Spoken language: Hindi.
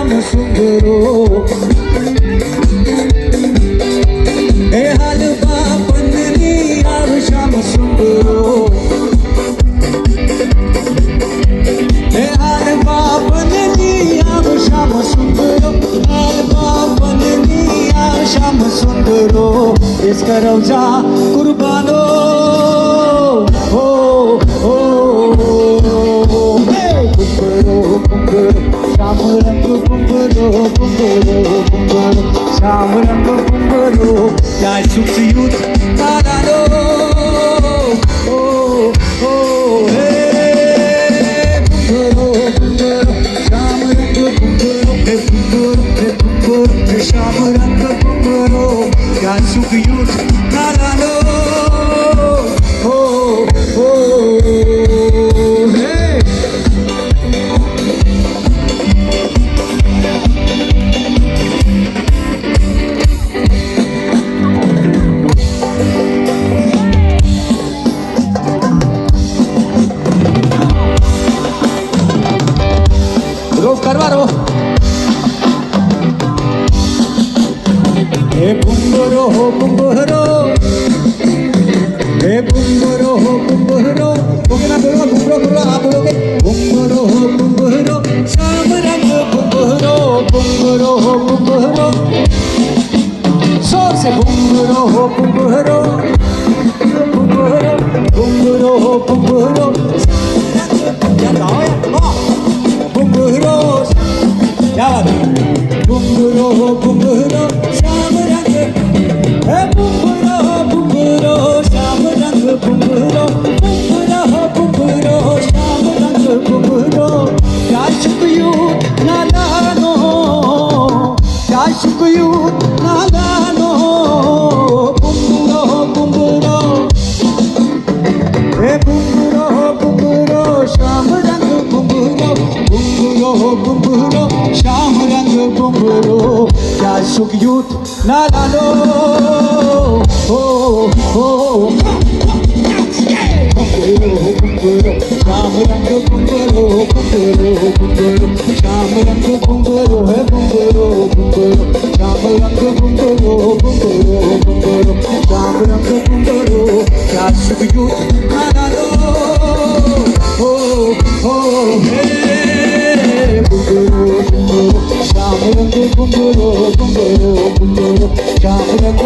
श्याम सुंदरो हे हलवा पंदनी आव श्याम सुंदरो हे हलवा पंदनी आव श्याम सुंदरो हलवा पंदनी आव श्याम सुंदरो इसका रौजा कुर्बानो हो श्याम रंग कुंभरो श्याम रंग कुंभरो या सुख युद्ध तारानो हे कुंभरो श्याम रंग कुंभरो हे कुंभरो श्याम रंग कुंभरो या सुख युद्ध तारानो करवारो हे कुंभरो हो कुंभरो हे कुंभरो हो कुंभरो ओके ना बोलो कुंभरो बोलो आप बोलोगे कुंभरो हो कुंभरो श्याम रंग कुंभरो कुंभरो हो कुंभरो जोर से कुंभरो हो कुंभरो कुंभरो कुंभरो हो कुंभरो क्या गाओ यार कुंभरो क्या बात है कुंभरो हो कुंभरो श्याम रंग हे कुंभरो हो कुंभरो श्याम रंग कुंभरो कुंभरो हो कुंभरो श्याम रंग कुंभरो क्या शुक्यू नालानो क्या शुक्यू नालानो कुंभरो हो कुंभरो हे कुंभरो हो कुंभरो श्याम रंग कुंभरो कुंभरो हो कुंभरो श्याम रंग कुंभरो क्या सुख युद्ध नालानो हो कुंभरो श्याम रंग कुंभरो कुंभरो कुंभरो श्याम रंग कुंभरो है कुंभरो कुंभरो श्याम रंग कुंभरो कुंभरो कुंभरो श्याम रंग कुंभरो क्या सुख युद्ध नालानो हो हे कुंभरो श्याम रंग कुंभरो कुंभरो कुंभरो श्याम रंग